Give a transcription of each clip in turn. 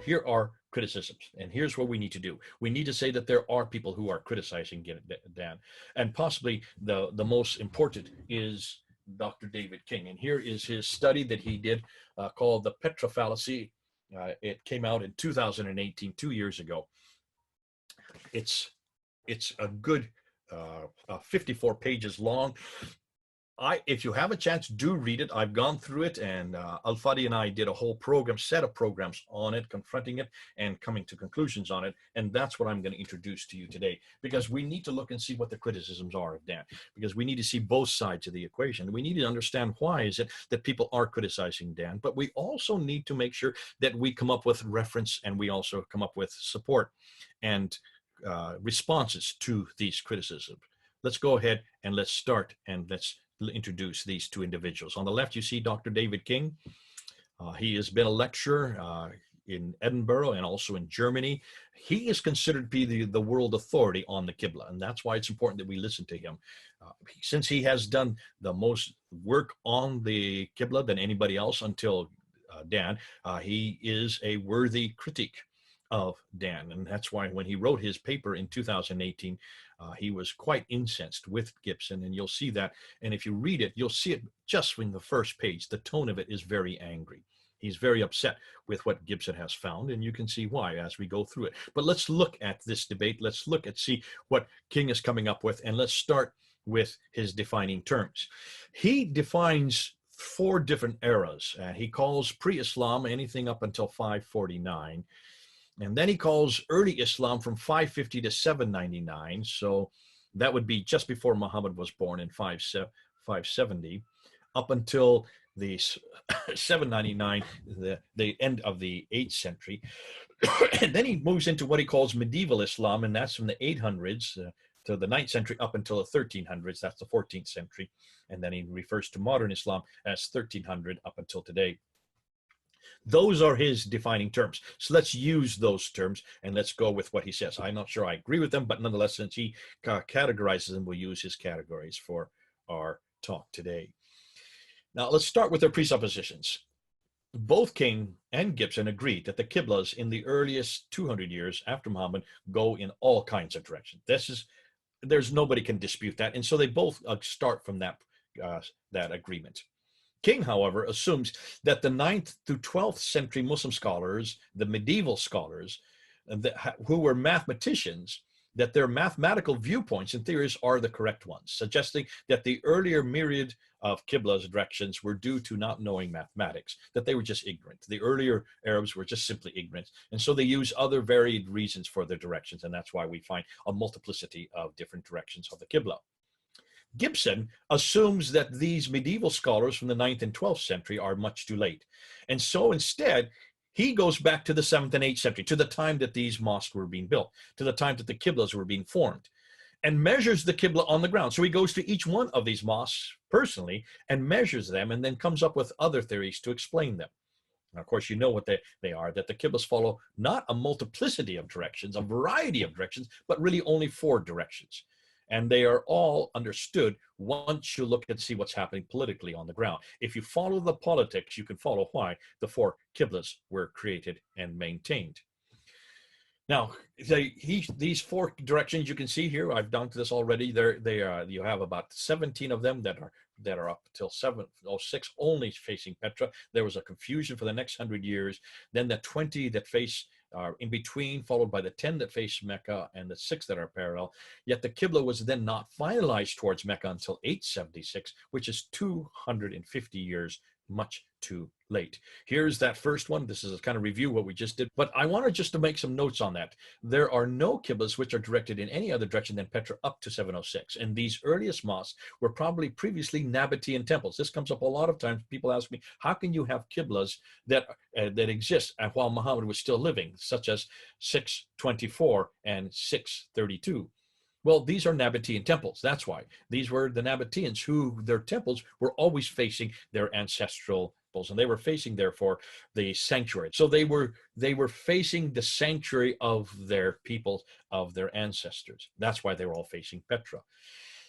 here are criticisms, and here's what we need to do. We need to say that there are people who are criticizing Dan, and possibly the most important is Dr. David King. And here is his study that he did called the Petra fallacy. It came out in 2018, 2 years ago. It's a good 54 pages long. If you have a chance, do read it. I've gone through it, and Al-Fadi and I did a whole set of programs on it, confronting it and coming to conclusions on it. And that's what I'm going to introduce to you today, because we need to look and see what the criticisms are of Dan, because we need to see both sides of the equation. We need to understand why is it that people are criticizing Dan, but we also need to make sure that we come up with reference, and we also come up with support and responses to these criticisms. Let's go ahead and let's start, and let's introduce these two individuals. On the left, you see Dr. David King. He has been a lecturer in Edinburgh and also in Germany. He is considered to be the world authority on the Qibla, and that's why it's important that we listen to him. Since he has done the most work on the Qibla than anybody else until Dan, he is a worthy critic of Dan, and that's why when he wrote his paper in 2018, he was quite incensed with Gibson, and you'll see that. And if you read it, you'll see it just in the first page. The tone of it is very angry. He's very upset with what Gibson has found, and you can see why as we go through it. But let's look at this debate. Let's look at see what King is coming up with, and let's start with his defining terms. He defines 4 different eras. He calls pre-Islam anything up until 549. And then he calls early Islam from 550 to 799. So that would be just before Muhammad was born in 570, up until the 799, the end of the 8th century. And then he moves into what he calls medieval Islam, and that's from the 800s to the 9th century up until the 1300s. That's the 14th century. And then he refers to modern Islam as 1300 up until today. Those are his defining terms. So let's use those terms and let's go with what he says. I'm not sure I agree with them, but nonetheless, since he categorizes them, we'll use his categories for our talk today. Now, let's start with their presuppositions. Both King and Gibson agreed that the Qiblas in the earliest 200 years after Muhammad go in all kinds of directions. There's nobody can dispute that. And so they both start from that agreement. King, however, assumes that the 9th through 12th century Muslim scholars, the medieval scholars, who were mathematicians, that their mathematical viewpoints and theories are the correct ones, suggesting that the earlier myriad of Qibla's directions were due to not knowing mathematics, that they were just ignorant. The earlier Arabs were just simply ignorant, and so they use other varied reasons for their directions, and that's why we find a multiplicity of different directions of the Qibla. Gibson assumes that these medieval scholars from the 9th and 12th century are much too late. And so instead, he goes back to the 7th and 8th century, to the time that these mosques were being built, to the time that the Qiblas were being formed, and measures the Qibla on the ground. So he goes to each one of these mosques personally and measures them, and then comes up with other theories to explain them. Now, of course, you know what they are, that the Qiblas follow not a multiplicity of directions, a variety of directions, but really only 4 directions. And they are all understood once you look and see what's happening politically on the ground. If you follow the politics, you can follow why the 4 Qiblas were created and maintained. Now, these 4 directions you can see here, I've done this already. You have about 17 of them that are up till 706 only facing Petra. There was a confusion for the next 100 years. Then the 20 that face in between, followed by the 10 that face Mecca and the 6 that are parallel. Yet the Qibla was then not finalized towards Mecca until 876, which is 250 years, much too late. Here's that first one. This is a kind of review what we just did, but I wanted just to make some notes on that. There are no Qiblas which are directed in any other direction than Petra up to 706, and these earliest mosques were probably previously Nabatean temples. This comes up a lot of times. People ask me, how can you have Qiblas that exist while Muhammad was still living, such as 624 and 632? Well, these are Nabatean temples. That's why. These were the Nabateans who their temples were always facing their ancestral temples, and they were facing, therefore, the sanctuary. So they were facing the sanctuary of their people, of their ancestors. That's why they were all facing Petra.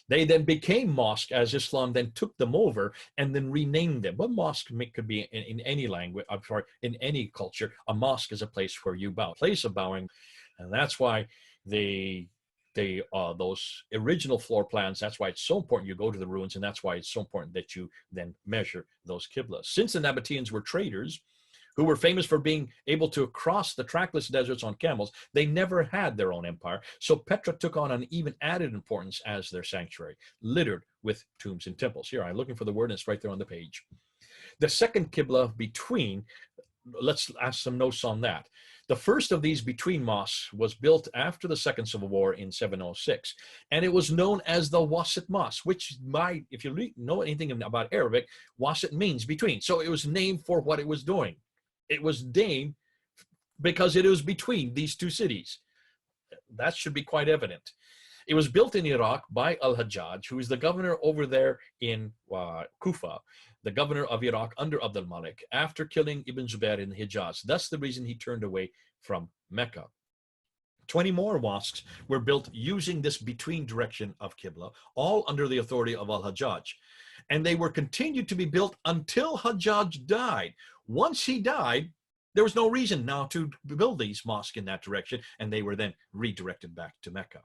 They then became mosque as Islam then took them over and then renamed them. But mosque could be in any language, I'm sorry, in any culture. A mosque is a place where you bow, a place of bowing. And that's why those original floor plans, that's why it's so important you go to the ruins, and that's why it's so important that you then measure those qiblas. Since the Nabateans were traders who were famous for being able to cross the trackless deserts on camels, they never had their own empire. So Petra took on an even added importance as their sanctuary, littered with tombs and temples. Here, I'm looking for the word, and it's right there on the page. The second qibla between, let's ask some notes on that. The first of these between mosques was built after the Second Civil War in 706, and it was known as the Wasit Mosque, which might, if you know anything about Arabic, Wasit means between. So it was named for what it was doing. It was named because it was between these two cities. That should be quite evident. It was built in Iraq by Al-Hajjaj, who is the governor over there in Kufa, the governor of Iraq under Abd al-Malik, after killing Ibn Zubair in Hijaz. That's the reason he turned away from Mecca. 20 more mosques were built using this between direction of Qibla, all under the authority of Al-Hajjaj. And they were continued to be built until Hajjaj died. Once he died, there was no reason now to build these mosques in that direction, and they were then redirected back to Mecca.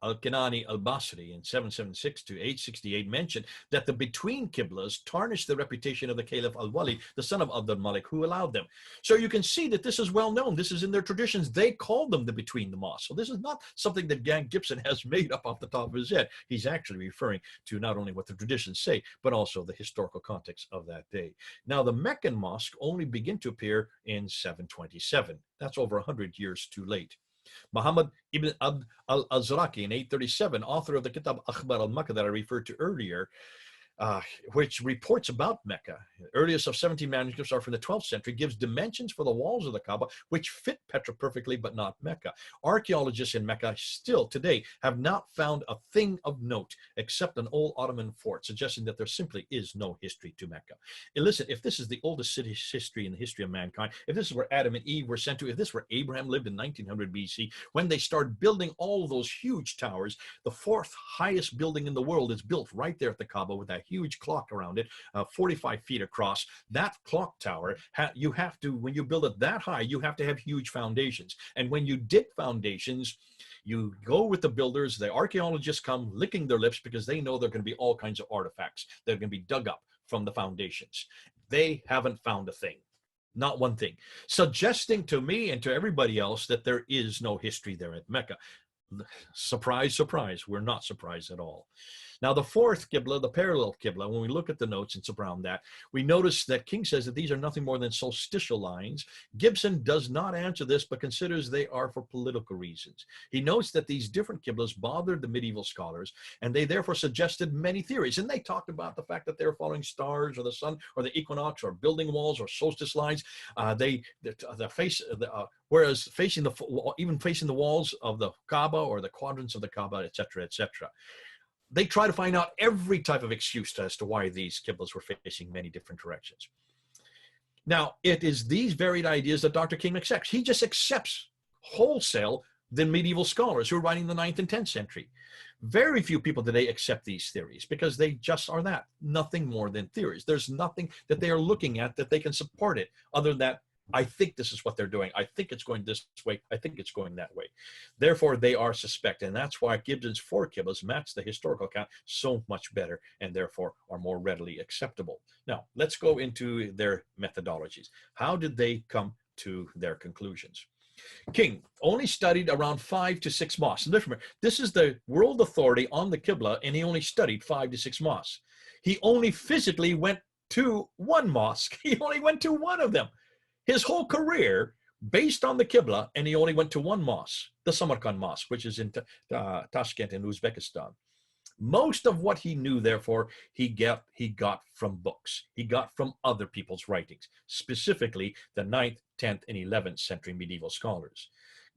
Al-Kinani al-Basri in 776 to 868 mentioned that the between qiblas tarnished the reputation of the Caliph al-Wali, the son of Abd al-Malik, who allowed them. So you can see that this is well known. This is in their traditions. They called them the between the mosques. So this is not something that Dan Gibson has made up off the top of his head. He's actually referring to not only what the traditions say, but also the historical context of that day. Now, the Meccan mosque only began to appear in 727. That's over 100 years too late. Muhammad ibn Abd al-Azraqi in 837, author of the Kitab Akhbar al-Makkah that I referred to earlier, which reports about Mecca. The earliest of 17 manuscripts are from the 12th century, gives dimensions for the walls of the Kaaba, which fit Petra perfectly, but not Mecca. Archaeologists in Mecca still today have not found a thing of note except an old Ottoman fort, suggesting that there simply is no history to Mecca. And listen, if this is the oldest city's history in the history of mankind, if this is where Adam and Eve were sent to, if this is where Abraham lived in 1900 BC, when they started building all those huge towers, the fourth highest building in the world is built right there at the Kaaba with that huge clock around it, 45 feet across. That clock tower, you have to, when you build it that high, you have to have huge foundations. And when you dig foundations, you go with the builders, the archaeologists come licking their lips because they know there are going to be all kinds of artifacts that are going to be dug up from the foundations. They haven't found a thing. Not one thing. Suggesting to me and to everybody else that there is no history there at Mecca. Surprise, surprise. We're not surprised at all. Now, the fourth Qibla, the parallel Qibla, when we look at the notes and around that, we notice that King says that these are nothing more than solstitial lines. Gibson does not answer this, but considers they are for political reasons. He notes that these different Qiblas bothered the medieval scholars, and they therefore suggested many theories. And they talked about the fact that they're following stars or the sun or the equinox or building walls or solstice lines. Whereas even facing the walls of the Kaaba or the quadrants of the Kaaba, etc., etc. They try to find out every type of excuse as to why these qiblas were facing many different directions. Now, it is these varied ideas that Dr. King accepts. He just accepts wholesale the medieval scholars who are writing the 9th and 10th century. Very few people today accept these theories because they just are that, nothing more than theories. There's nothing that they are looking at that they can support it other than that. I think this is what they're doing. I think it's going this way. I think it's going that way. Therefore, they are suspect. And that's why Gibson's four qiblas match the historical account so much better and therefore are more readily acceptable. Now, let's go into their methodologies. How did they come to their conclusions? King only studied around 5 to 6 mosques. And remember, this is the world authority on the Qibla, and he only studied 5 to 6 mosques. He only physically went to one mosque. He only went to one of them. His whole career based on the Qibla, and he only went to one mosque, the Samarkand Mosque, which is in Tashkent in Uzbekistan. Most of what he knew, therefore, he got from books. He got from other people's writings, specifically the 9th, 10th, and 11th century medieval scholars.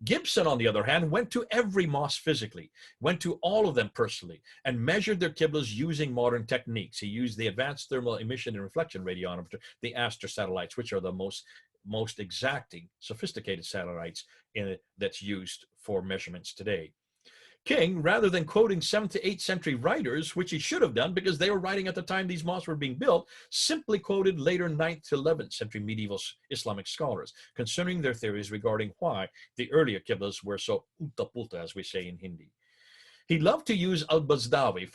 Gibson, on the other hand, went to every mosque physically, went to all of them personally, and measured their qiblas using modern techniques. He used the advanced thermal emission and reflection radiometer, the Aster satellites, which are the most exacting, sophisticated satellites that's used for measurements today. King, rather than quoting 7th to 8th century writers, which he should have done because they were writing at the time these mosques were being built, simply quoted later 9th to 11th century medieval Islamic scholars concerning their theories regarding why the earlier Qiblas were so ulta-pulta, as we say in Hindi. He loved to use al-Bazdawi,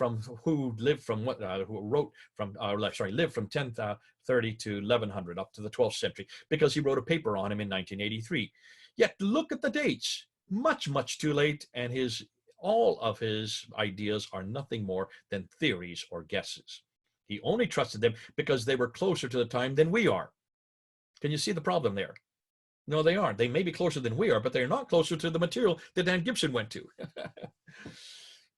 who lived from 1030 to 1100 up to the 12th century, because he wrote a paper on him in 1983. Yet look at the dates, much too late, and all of his ideas are nothing more than theories or guesses. He only trusted them because they were closer to the time than we are. Can you see the problem there? No, they aren't. They may be closer than we are, but they're not closer to the material that Dan Gibson went to.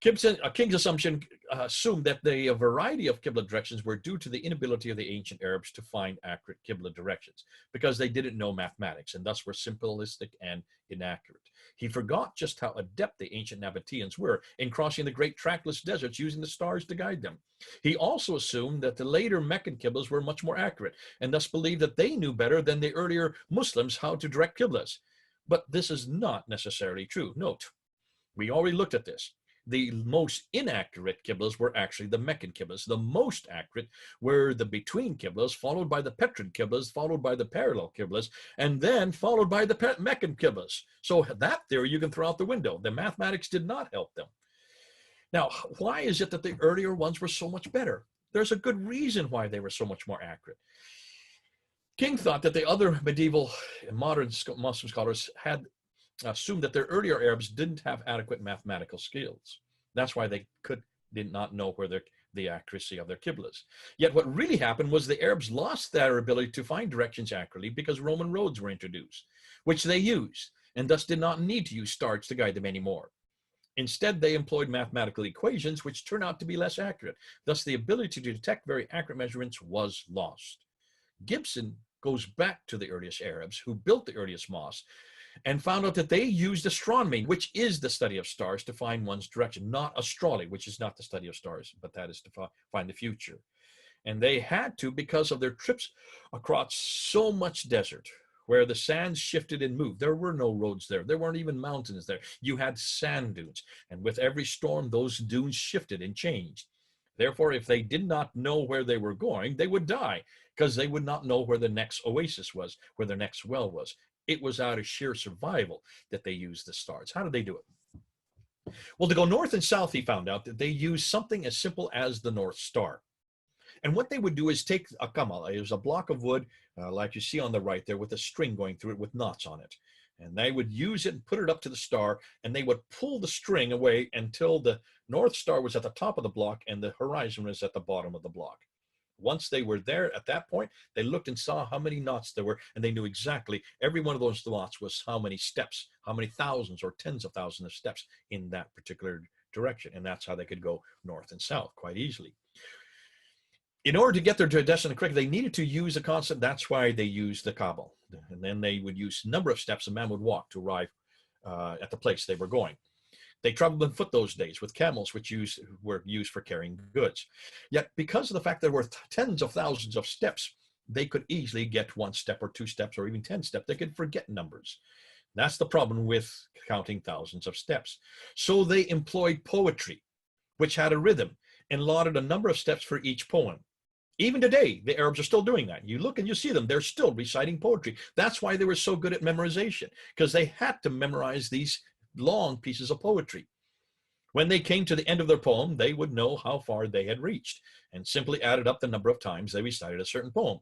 King's assumption assumed that the variety of Qibla directions were due to the inability of the ancient Arabs to find accurate Qibla directions because they didn't know mathematics and thus were simplistic and inaccurate. He forgot just how adept the ancient Nabateans were in crossing the great trackless deserts using the stars to guide them. He also assumed that the later Meccan Qiblas were much more accurate and thus believed that they knew better than the earlier Muslims how to direct Qiblas. But this is not necessarily true. Note, we already looked at this. The most inaccurate Qiblas were actually the Meccan Qiblas. The most accurate were the between Qiblas, followed by the Petrafied Qiblas, followed by the parallel Qiblas, and then followed by the Meccan Qiblas. So that theory you can throw out the window. The mathematics did not help them. Now, why is it that the earlier ones were so much better? There's a good reason why they were so much more accurate. King thought that the other medieval and modern Muslim scholars had assumed that their earlier Arabs didn't have adequate mathematical skills. That's why they did not know where the accuracy of their Qiblas. Yet what really happened was the Arabs lost their ability to find directions accurately because Roman roads were introduced, which they used, and thus did not need to use stars to guide them anymore. Instead, they employed mathematical equations, which turned out to be less accurate. Thus, the ability to detect very accurate measurements was lost. Gibson goes back to the earliest Arabs who built the earliest mosques and found out that they used astronomy, which is the study of stars, to find one's direction, not astrology, which is not the study of stars, but that is to find the future. And they had to because of their trips across so much desert, where the sands shifted and moved. There were no roads there. There weren't even mountains there. You had sand dunes. And with every storm, those dunes shifted and changed. Therefore, if they did not know where they were going, they would die because they would not know where the next oasis was, where the next well was. It was out of sheer survival that they used the stars. How did they do it? Well, to go north and south, he found out that they used something as simple as the North Star. And what they would do is take a kamala, it was a block of wood, like you see on the right there, with a string going through it with knots on it. And they would use it and put it up to the star, and they would pull the string away until the North Star was at the top of the block and the horizon was at the bottom of the block. Once they were there at that point, they looked and saw how many knots there were, and they knew exactly every one of those knots was how many steps, how many thousands or tens of thousands of steps in that particular direction. And that's how they could go north and south quite easily. In order to get their destination correctly, they needed to use a constant. That's why they used the Kaaba. And then they would use a number of steps a man would walk to arrive at the place they were going. They traveled on foot those days with camels, which were used for carrying goods. Yet because of the fact there were tens of thousands of steps, they could easily get 1 step or 2 steps or even 10 steps. They could forget numbers. That's the problem with counting thousands of steps. So they employed poetry, which had a rhythm, and allotted a number of steps for each poem. Even today, the Arabs are still doing that. You look and you see them, they're still reciting poetry. That's why they were so good at memorization, because they had to memorize these long pieces of poetry. When they came to the end of their poem, they would know how far they had reached and simply added up the number of times they recited a certain poem.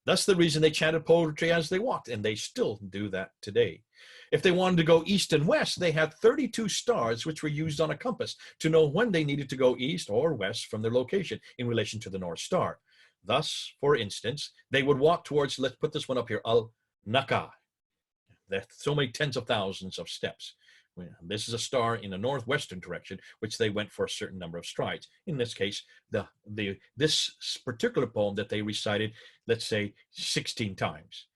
That's the reason they chanted poetry as they walked, and they still do that today. If they wanted to go east and west, they had 32 stars which were used on a compass to know when they needed to go east or west from their location in relation to the North Star. Thus, for instance, they would walk towards, let's put this one up here, Al-Naka. That's so many tens of thousands of steps. This is a star in a northwestern direction, which they went for a certain number of strides. In this case, this particular poem that they recited, let's say 16 times.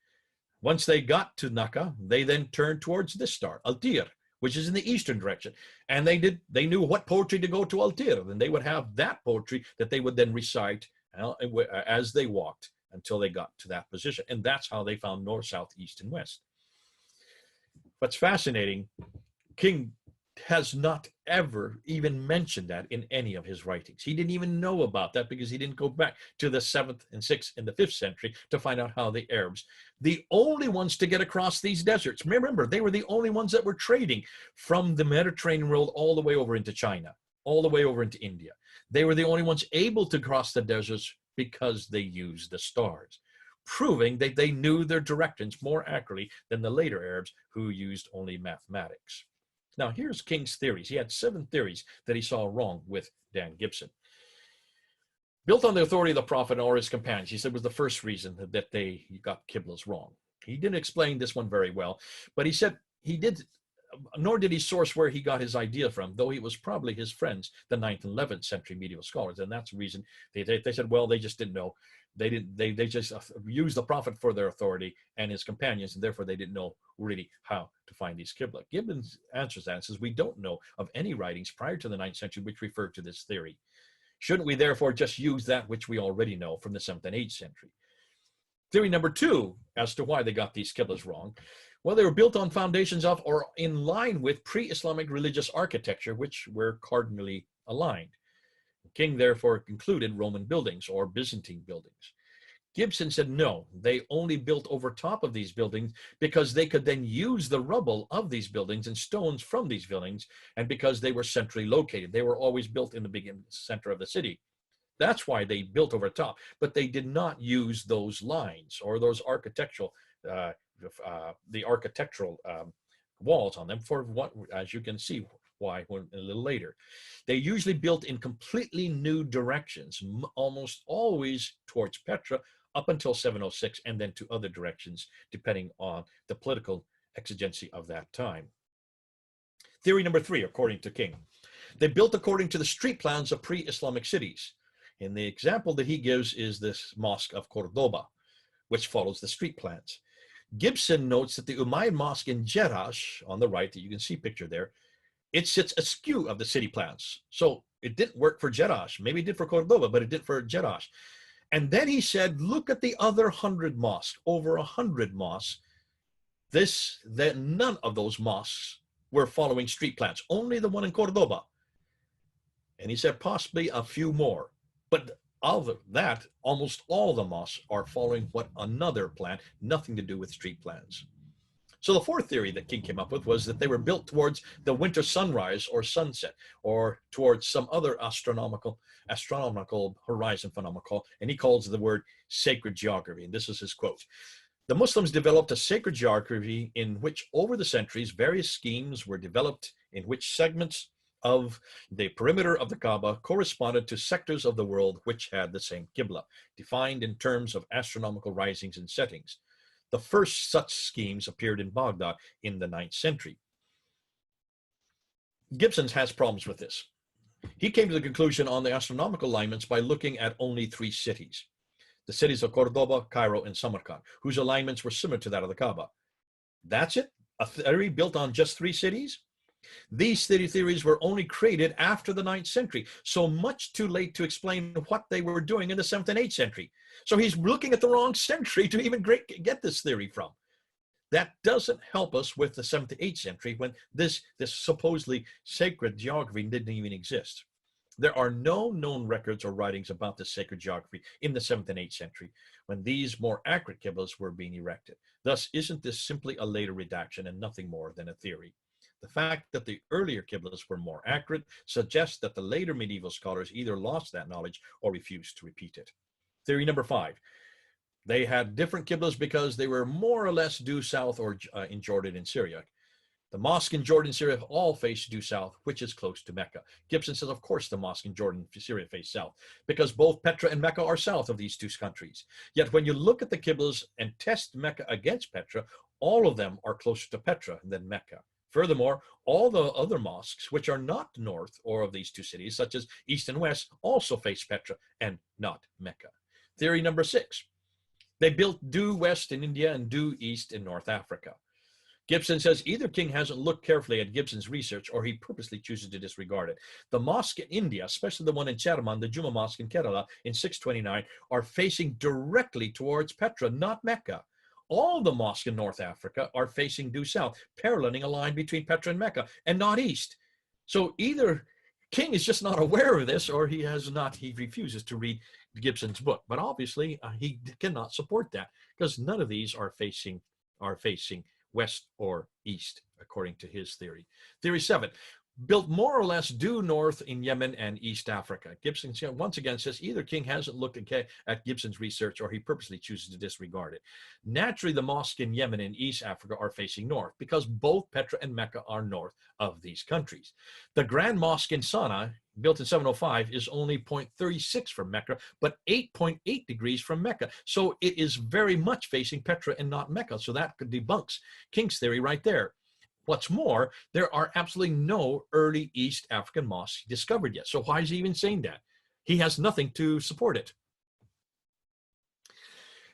Once they got to Naka, they then turned towards this star, Altir, which is in the eastern direction. And they knew what poetry to go to Altir, and they would have that poetry that they would then recite as they walked until they got to that position. And that's how they found north, south, east, and west. What's fascinating, King has not ever even mentioned that in any of his writings. He didn't even know about that because he didn't go back to the 7th and 6th and the 5th century to find out how the Arabs, the only ones to get across these deserts, remember, they were the only ones that were trading from the Mediterranean world all the way over into China, all the way over into India. They were the only ones able to cross the deserts because they used the stars, proving that they knew their directions more accurately than the later Arabs who used only mathematics. Now, here's King's theories. He had 7 theories that he saw wrong with Dan Gibson. Built on the authority of the prophet or his companions, he said was the first reason that they got Qiblas wrong. He didn't explain this one very well, but he said he did, nor did he source where he got his idea from, though it was probably his friends, the 9th and 11th century medieval scholars. And that's the reason they said, well, they just didn't know. They just used the prophet for their authority and his companions, and therefore they didn't know really how to find these Qibla. Gibbons answers that and says, we don't know of any writings prior to the 9th century which refer to this theory. Shouldn't we therefore just use that which we already know from the 7th and 8th century? Theory number 2, as to why they got these Qiblas wrong, well, they were built on foundations of or in line with pre-Islamic religious architecture, which were cardinally aligned. King therefore concluded Roman buildings or Byzantine buildings. Gibson said no, they only built over top of these buildings because they could then use the rubble of these buildings and stones from these buildings, and because they were centrally located. They were always built in the big center of the city. That's why they built over top, but they did not use those lines or those architectural, the architectural walls on them for what, as you can see, why a little later. They usually built in completely new directions, almost always towards Petra up until 706, and then to other directions, depending on the political exigency of that time. Theory number 3, according to King, they built according to the street plans of pre-Islamic cities. And the example that he gives is this Mosque of Cordoba, which follows the street plans. Gibson notes that the Umayyad Mosque in Jeddah, on the right, that you can see pictured there, it sits askew of the city plans. So it didn't work for Jeddah. Maybe it did for Cordoba, but it did for Jeddah. And then he said, look at the other 100 mosques, over 100 mosques. None of those mosques were following street plans, only the one in Cordoba. And he said possibly a few more. But of that, almost all the mosques are following what another plan, nothing to do with street plans. So the 4th theory that King came up with was that they were built towards the winter sunrise or sunset, or towards some other astronomical horizon phenomenon, and he calls the word sacred geography. And this is his quote. The Muslims developed a sacred geography in which over the centuries various schemes were developed in which segments of the perimeter of the Kaaba corresponded to sectors of the world which had the same Qibla, defined in terms of astronomical risings and settings. The first such schemes appeared in Baghdad in the 9th century. Gibson has problems with this. He came to the conclusion on the astronomical alignments by looking at only 3 cities, the cities of Cordoba, Cairo, and Samarkand, whose alignments were similar to that of the Kaaba. That's it? A theory built on just 3 cities? These theories were only created after the 9th century, so much too late to explain what they were doing in the 7th and 8th century. So he's looking at the wrong century to even get this theory from. That doesn't help us with the 7th to 8th century when this supposedly sacred geography didn't even exist. There are no known records or writings about the sacred geography in the 7th and 8th century when these more accurate Qiblas were being erected. Thus, isn't this simply a later redaction and nothing more than a theory? The fact that the earlier Qiblas were more accurate suggests that the later medieval scholars either lost that knowledge or refused to repeat it. Theory number 5. They had different Qiblas because they were more or less due south or in Jordan and Syria. The mosque in Jordan and Syria all face due south, which is close to Mecca. Gibson says, of course, the mosque in Jordan and Syria face south, because both Petra and Mecca are south of these 2 countries. Yet when you look at the Qiblas and test Mecca against Petra, all of them are closer to Petra than Mecca. Furthermore, all the other mosques, which are not north or of these 2 cities, such as east and west, also face Petra and not Mecca. Theory number 6. They built due west in India and due east in North Africa. Gibson says either King hasn't looked carefully at Gibson's research or he purposely chooses to disregard it. The mosque in India, especially the one in Cheraman, the Juma Mosque in Kerala in 629, are facing directly towards Petra, not Mecca. All the mosques in North Africa are facing due south, paralleling a line between Petra and Mecca, and not east. So either King is just not aware of this, or he refuses to read Gibson's book. But obviously, he cannot support that because none of these are facing west or east, according to his theory. Theory 7, built more or less due north in Yemen and East Africa. Gibson once again says either King hasn't looked at Gibson's research or he purposely chooses to disregard it. Naturally, the mosques in Yemen and East Africa are facing north because both Petra and Mecca are north of these countries. The Grand Mosque in Sana'a, built in 705, is only 0.36 from Mecca, but 8.8 degrees from Mecca. So it is very much facing Petra and not Mecca. So that debunks King's theory right there. What's more, there are absolutely no early East African mosques discovered yet. So why is he even saying that? He has nothing to support it.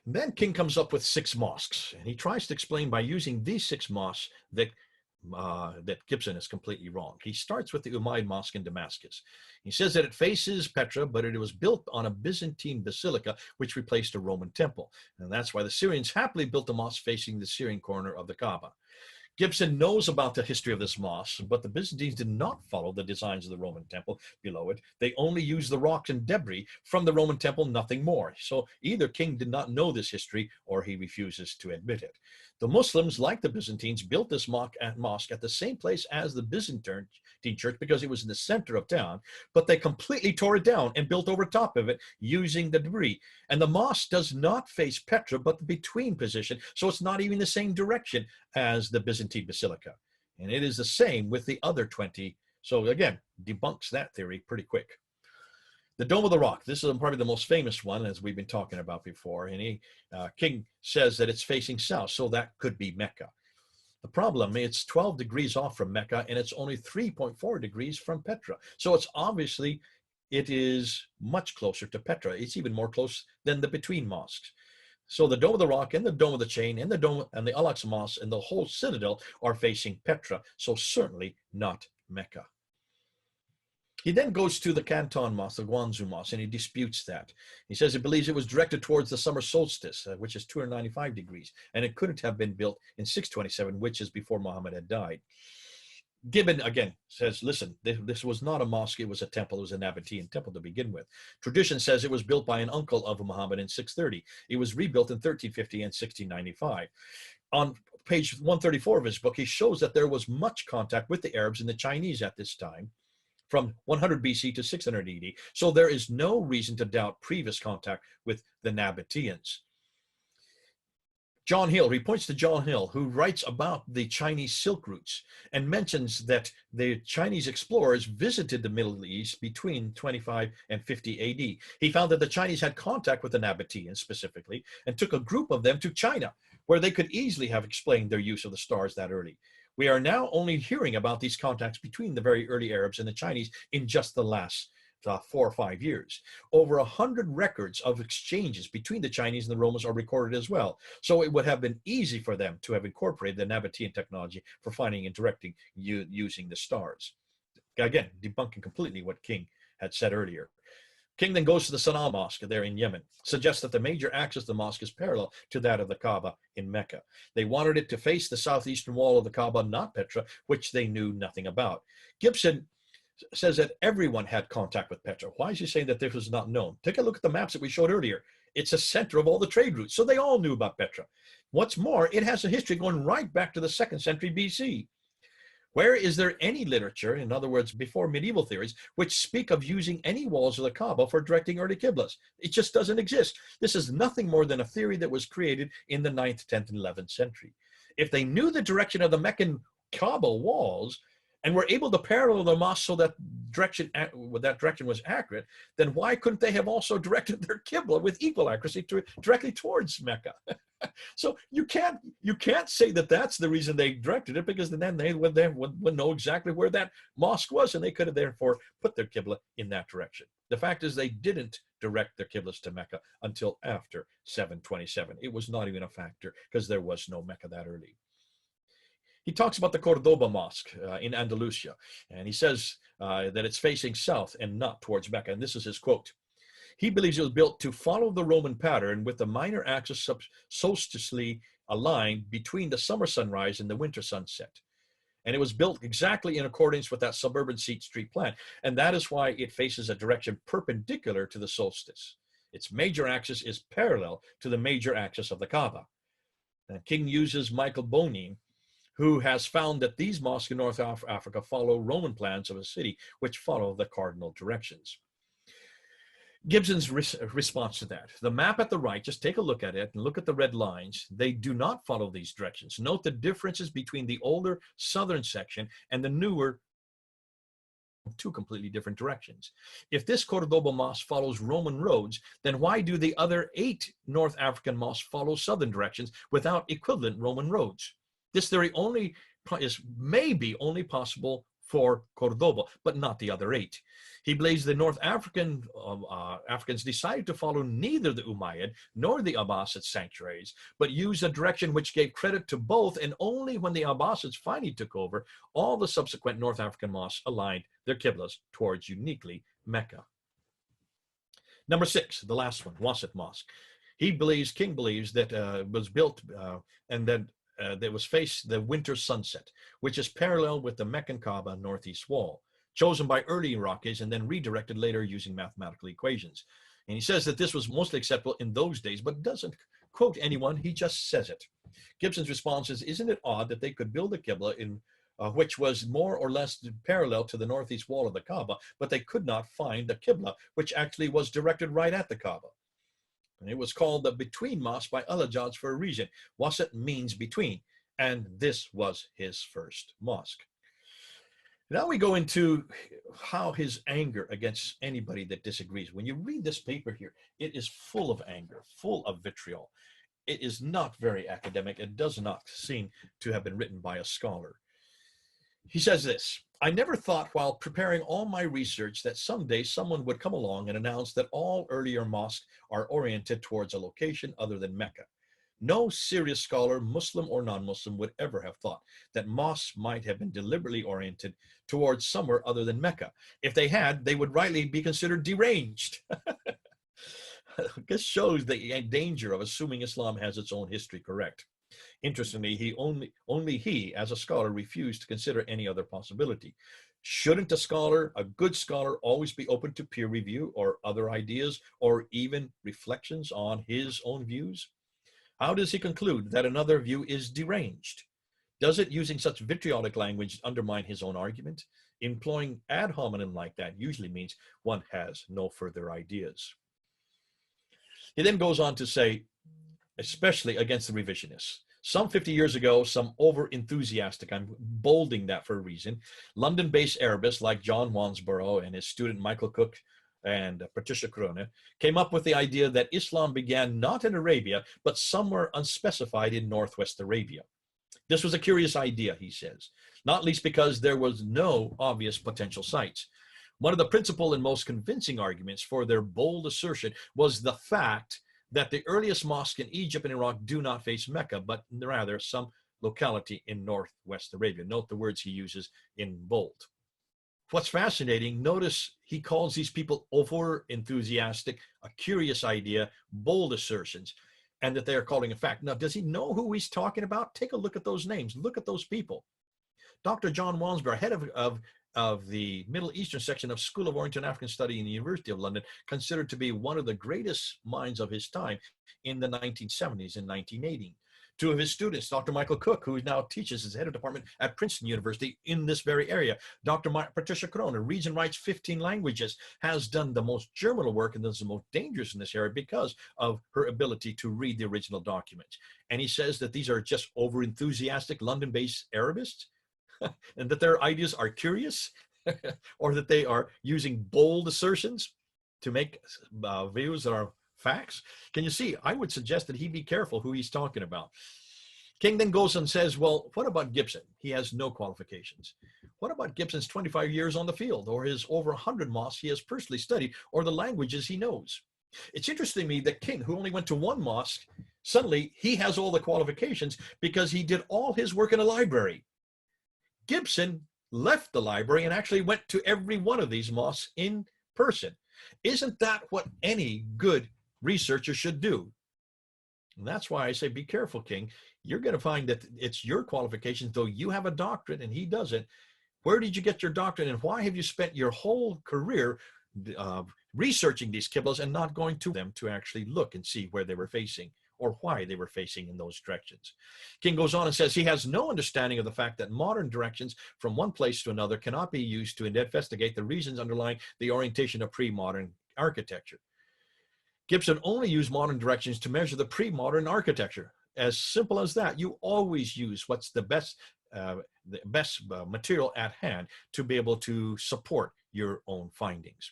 And then King comes up with 6 mosques, and he tries to explain by using these 6 mosques that Gibson is completely wrong. He starts with the Umayyad Mosque in Damascus. He says that it faces Petra, but it was built on a Byzantine basilica, which replaced a Roman temple. And that's why the Syrians happily built a mosque facing the Syrian corner of the Kaaba. Gibson knows about the history of this mosque, but the Byzantines did not follow the designs of the Roman temple below it. They only used the rocks and debris from the Roman temple, nothing more. So either King did not know this history or he refuses to admit it. The Muslims, like the Byzantines, built this mosque at the same place as the Byzantine church because it was in the center of town, but they completely tore it down and built over top of it using the debris. And the mosque does not face Petra, but the between position, so it's not even the same direction as the Byzantine basilica. And it is the same with the other 20. So again, debunks that theory pretty quick. The Dome of the Rock. This is probably the most famous one, as we've been talking about before. And King says that it's facing south, so that could be Mecca. The problem, it's 12 degrees off from Mecca, and it's only 3.4 degrees from Petra. So it's obviously, it is much closer to Petra. It's even more close than the between mosques. So the Dome of the Rock and the Dome of the Chain and the Dome and the Al-Aqsa Mosque and the whole citadel are facing Petra. So certainly not Mecca. He then goes to the Canton Mosque, the Guangzhou Mosque, and he disputes that. He says he believes it was directed towards the summer solstice, which is 295 degrees, and it couldn't have been built in 627, which is before Muhammad had died. Gibbon, again, says, listen, this was not a mosque, it was a temple. It was a Nabatean temple to begin with. Tradition says it was built by an uncle of Muhammad in 630. It was rebuilt in 1350 and 1695. On page 134 of his book, he shows that there was much contact with the Arabs and the Chinese at this time, from 100 BC to 600 AD. So there is no reason to doubt previous contact with the Nabateans. John Hill, he points to John Hill, who writes about the Chinese Silk routes and mentions that the Chinese explorers visited the Middle East between 25 and 50 AD. He found that the Chinese had contact with the Nabateans specifically and took a group of them to China, where they could easily have explained their use of the stars that early. We are now only hearing about these contacts between the very early Arabs and the Chinese in just the last 4 or 5 years. Over 100 records of exchanges between the Chinese and the Romans are recorded as well. So it would have been easy for them to have incorporated the Nabatean technology for finding and directing using the stars. Again, debunking completely what King had said earlier. King then goes to the Sana'a Mosque there in Yemen, suggests that the major axis of the mosque is parallel to that of the Kaaba in Mecca. They wanted it to face the southeastern wall of the Kaaba, not Petra, which they knew nothing about. Gibson says that everyone had contact with Petra. Why is he saying that this was not known? Take a look at the maps that we showed earlier. It's a center of all the trade routes, so they all knew about Petra. What's more, it has a history going right back to the 2nd century BC. Where is there any literature, in other words, before medieval theories, which speak of using any walls of the Kaaba for directing early Qiblas? It just doesn't exist. This is nothing more than a theory that was created in the 9th, 10th, and 11th century. If they knew the direction of the Meccan Kaaba walls and were able to parallel the mosque so that direction was accurate, then why couldn't they have also directed their Qibla with equal accuracy directly towards Mecca? So you can't say that that's the reason they directed it, because then they would know exactly where that mosque was, and they could have therefore put their Qibla in that direction. The fact is they didn't direct their Qiblas to Mecca until after 727. It was not even a factor because there was no Mecca that early. He talks about the Cordoba Mosque in Andalusia, and he says that it's facing south and not towards Mecca, and this is his quote. He believes it was built to follow the Roman pattern with the minor axis solsticially aligned between the summer sunrise and the winter sunset. And it was built exactly in accordance with that suburban seat street plan. And that is why it faces a direction perpendicular to the solstice. Its major axis is parallel to the major axis of the Kaaba. And King uses Michael Bonin, who has found that these mosques in North Africa follow Roman plans of a city, which follow the cardinal directions. Gibson's response to that. The map at the right, just take a look at it and look at the red lines. They do not follow these directions. Note the differences between the older southern section and the newer, two completely different directions. If this Cordoba mosque follows Roman roads, then why do the other 8 North African mosques follow southern directions without equivalent Roman roads? This theory is maybe only possible for Cordoba, but not the other 8. He believes the North Africans decided to follow neither the Umayyad nor the Abbasid sanctuaries, but used a direction which gave credit to both, and only when the Abbasids finally took over, all the subsequent North African mosques aligned their Qiblas towards uniquely Mecca. Number 6, the last one, Wasit Mosque. King believes that it was built and then that was faced the winter sunset, which is parallel with the Meccan Kaaba northeast wall, chosen by early Iraqis and then redirected later using mathematical equations. And he says that this was mostly acceptable in those days, but doesn't quote anyone, he just says it. Gibson's response is, isn't it odd that they could build a Qibla in which was more or less parallel to the northeast wall of the Kaaba, but they could not find the Qibla, which actually was directed right at the Kaaba. And it was called the Between Mosque by Al-Hajjaj for a reason. Wasit means between, and this was his first mosque. Now we go into how his anger against anybody that disagrees. When you read this paper here, it is full of anger, full of vitriol. It is not very academic. It does not seem to have been written by a scholar. He says this, I never thought while preparing all my research that someday someone would come along and announce that all earlier mosques are oriented towards a location other than Mecca. No serious scholar, Muslim or non-Muslim, would ever have thought that mosques might have been deliberately oriented towards somewhere other than Mecca. If they had, they would rightly be considered deranged. This shows the danger of assuming Islam has its own history correct. Interestingly, only he, as a scholar, refused to consider any other possibility. Shouldn't a good scholar, always be open to peer review or other ideas or even reflections on his own views? How does he conclude that another view is deranged? Does it, using such vitriolic language, undermine his own argument? Employing ad hominem like that usually means one has no further ideas. He then goes on to say, especially against the revisionists. Some 50 years ago, some over-enthusiastic, I'm bolding that for a reason, London-based Arabists like John Wansborough and his student Michael Cook and Patricia Crone came up with the idea that Islam began not in Arabia, but somewhere unspecified in northwest Arabia. This was a curious idea, he says, not least because there was no obvious potential sites. One of the principal and most convincing arguments for their bold assertion was the fact that the earliest mosques in Egypt and Iraq do not face Mecca, but rather some locality in northwest Arabia. Note the words he uses in bold. What's fascinating, notice he calls these people over-enthusiastic, a curious idea, bold assertions, and that they are calling a fact. Now, does he know who he's talking about? Take a look at those names. Look at those people. Dr. John Wansborough, head of the Middle Eastern section of School of Oriental and African Study in the University of London, considered to be one of the greatest minds of his time in the 1970s and 1980s. Two of his students, Dr. Michael Cook, who now teaches as head of department at Princeton University in this very area. Dr. Patricia Crone, reads and writes 15 languages, has done the most germinal work and is the most dangerous in this area because of her ability to read the original documents. And he says that these are just over-enthusiastic London-based Arabists and that their ideas are curious or that they are using bold assertions to make views that are facts. Can you see? I would suggest that he be careful who he's talking about. King then goes and says, well, what about Gibson? He has no qualifications. What about Gibson's 25 years on the field, or his over 100 mosques he has personally studied, or the languages he knows? It's interesting to me that King, who only went to one mosque, suddenly he has all the qualifications because he did all his work in a library. Gibson left the library and actually went to every one of these mosques in person. Isn't that what any good researcher should do? And that's why I say, be careful, King. You're going to find that it's your qualifications, though you have a doctorate and he doesn't. Where did you get your doctorate, and why have you spent your whole career researching these Qiblas and not going to them to actually look and see where they were facing or why they were facing in those directions? King goes on and says he has no understanding of the fact that modern directions from one place to another cannot be used to investigate the reasons underlying the orientation of pre-modern architecture. Gibson only used modern directions to measure the pre-modern architecture. As simple as that. You always use what's the best material at hand to be able to support your own findings.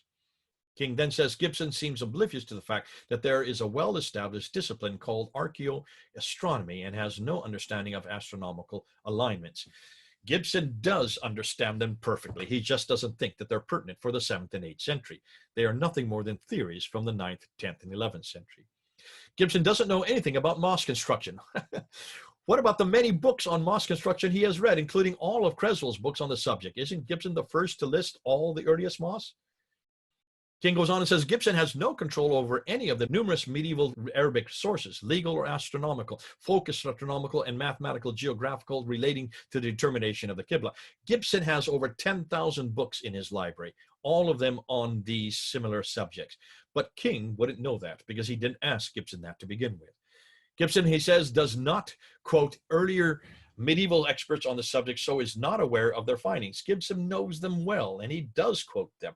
King then says Gibson seems oblivious to the fact that there is a well-established discipline called archaeoastronomy and has no understanding of astronomical alignments. Gibson does understand them perfectly. He just doesn't think that they're pertinent for the 7th and 8th century. They are nothing more than theories from the 9th, 10th, and 11th century. Gibson doesn't know anything about mosque construction. What about the many books on mosque construction he has read, including all of Creswell's books on the subject? Isn't Gibson the first to list all the earliest mosques? King goes on and says Gibson has no control over any of the numerous medieval Arabic sources, legal or astronomical, folk astronomical, and mathematical geographical relating to the determination of the Qibla. Gibson has over 10,000 books in his library, all of them on these similar subjects. But King wouldn't know that because he didn't ask Gibson that to begin with. Gibson, he says, does not quote earlier medieval experts on the subject, so is not aware of their findings. Gibson knows them well, and he does quote them.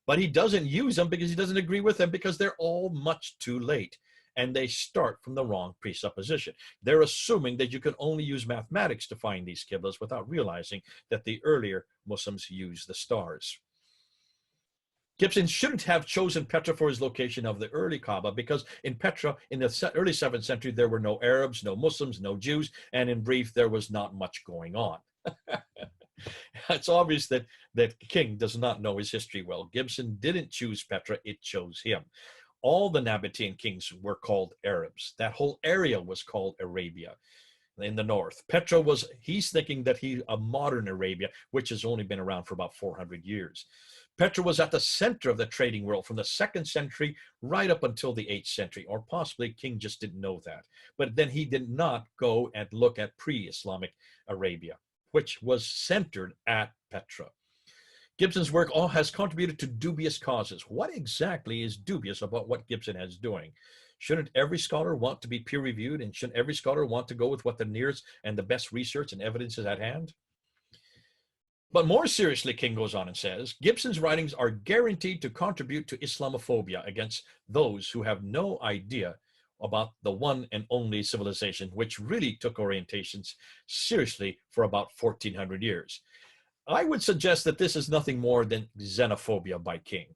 But he doesn't use them because he doesn't agree with them because they're all much too late. And they start from the wrong presupposition. They're assuming that you can only use mathematics to find these Qiblas without realizing that the earlier Muslims used the stars. Gibson shouldn't have chosen Petra for his location of the early Kaaba because in Petra, in the early 7th century, there were no Arabs, no Muslims, no Jews, and in brief, there was not much going on. It's obvious that King does not know his history well. Gibson didn't choose Petra, it chose him. All the Nabatean kings were called Arabs. That whole area was called Arabia in the north. Petra was, he's thinking that a modern Arabia, which has only been around for about 400 years. Petra was at the center of the trading world from the 2nd century right up until the 8th century, or possibly King just didn't know that. But then he did not go and look at pre-Islamic Arabia, which was centered at Petra. Gibson's work all has contributed to dubious causes. What exactly is dubious about what Gibson is doing? Shouldn't every scholar want to be peer-reviewed, and shouldn't every scholar want to go with what the nearest and the best research and evidence is at hand? But more seriously, King goes on and says, Gibson's writings are guaranteed to contribute to Islamophobia against those who have no idea about the one and only civilization, which really took orientations seriously for about 1400 years. I would suggest that this is nothing more than xenophobia by King.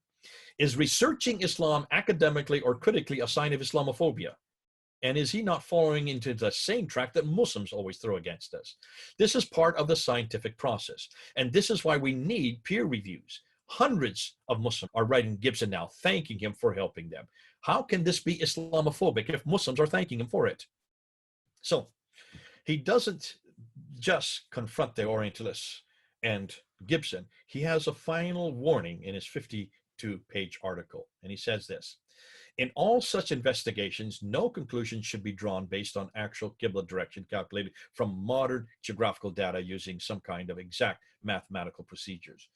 Is researching Islam academically or critically a sign of Islamophobia? And is he not following into the same track that Muslims always throw against us? This is part of the scientific process. And this is why we need peer reviews. Hundreds of Muslims are writing Gibson now, thanking him for helping them. How can this be Islamophobic if Muslims are thanking him for it? So he doesn't just confront the Orientalists and Gibson. He has a final warning in his 52-page article. And he says this: in all such investigations, no conclusion should be drawn based on actual Qibla direction calculated from modern geographical data using some kind of exact mathematical procedures.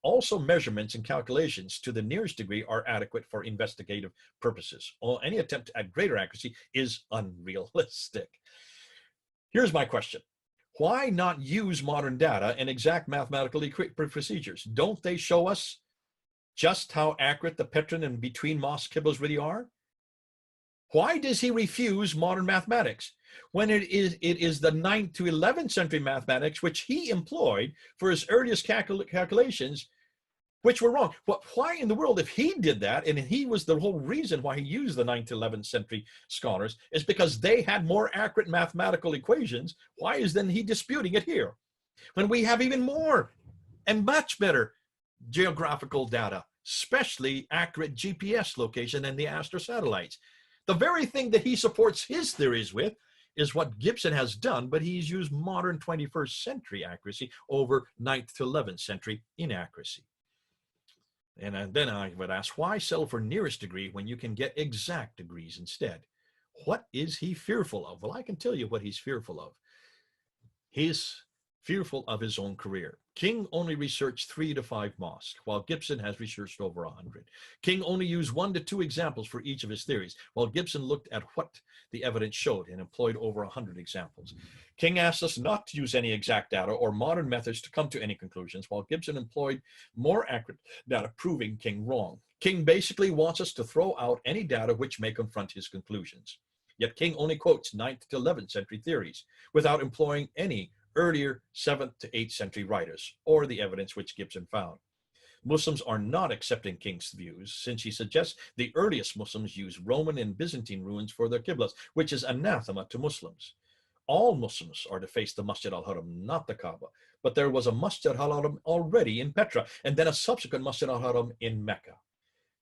Also, measurements and calculations to the nearest degree are adequate for investigative purposes. Or any attempt at greater accuracy is unrealistic. Here's my question. Why not use modern data and exact mathematical procedures? Don't they show us just how accurate the Petran and between mosque Qiblas really are? Why does he refuse modern mathematics when it is the 9th to 11th century mathematics which he employed for his earliest calculations, which were wrong? Why in the world, if he did that, and he was the whole reason why he used the 9th to 11th century scholars, is because they had more accurate mathematical equations, why is then he disputing it here? When we have even more and much better geographical data, especially accurate GPS location and the Astra satellites. The very thing that he supports his theories with is what Gibson has done, but he's used modern 21st century accuracy over 9th to 11th century inaccuracy. And then I would ask, why settle for nearest degree when you can get exact degrees instead? What is he fearful of? Well, I can tell you what he's fearful of. He's fearful of his own career. King only researched 3 to 5 mosques, while Gibson has researched over 100. King only used 1 to 2 examples for each of his theories, while Gibson looked at what the evidence showed and employed over 100 examples. King asked us not to use any exact data or modern methods to come to any conclusions, while Gibson employed more accurate data, proving King wrong. King basically wants us to throw out any data which may confront his conclusions. Yet King only quotes 9th to 11th century theories without employing any earlier 7th to 8th century writers or the evidence which Gibson found. Muslims are not accepting King's views, since he suggests the earliest Muslims used Roman and Byzantine ruins for their Qiblas, which is anathema to Muslims. All Muslims are to face the Masjid al-Haram, not the Kaaba. But there was a Masjid al-Haram already in Petra, and then a subsequent Masjid al-Haram in Mecca.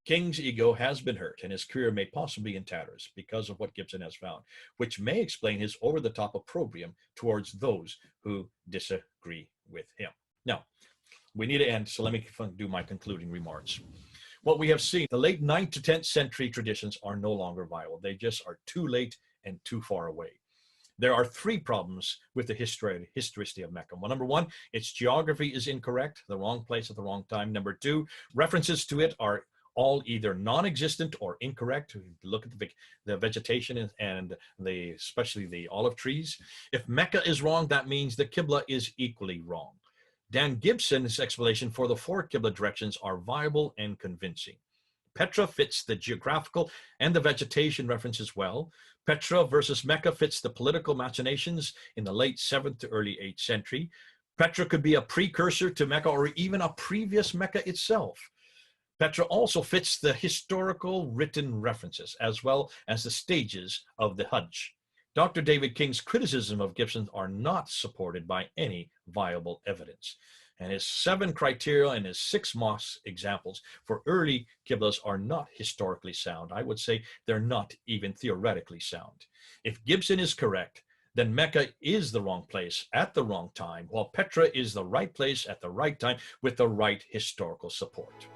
King's ego has been hurt and his career may possibly be in tatters because of what Gibson has found, which may explain his over-the-top opprobrium towards those who disagree with him. Now, we need to end, so let me do my concluding remarks. What we have seen, the late 9th to 10th century traditions are no longer viable. They just are too late and too far away. There are 3 problems with the historicity of Mecca. Well, number 1, its geography is incorrect, the wrong place at the wrong time. Number 2, references to it are all either non-existent or incorrect. Look at the vegetation and especially the olive trees. If Mecca is wrong, that means the Qibla is equally wrong. Dan Gibson's explanation for the 4 Qibla directions are viable and convincing. Petra fits the geographical and the vegetation references well. Petra versus Mecca fits the political machinations in the late 7th to early 8th century. Petra could be a precursor to Mecca or even a previous Mecca itself. Petra also fits the historical written references as well as the stages of the Hajj. Dr. David King's criticism of Gibson are not supported by any viable evidence. And his 7 criteria and his 6 mosque examples for early Qiblas are not historically sound. I would say they're not even theoretically sound. If Gibson is correct, then Mecca is the wrong place at the wrong time, while Petra is the right place at the right time with the right historical support.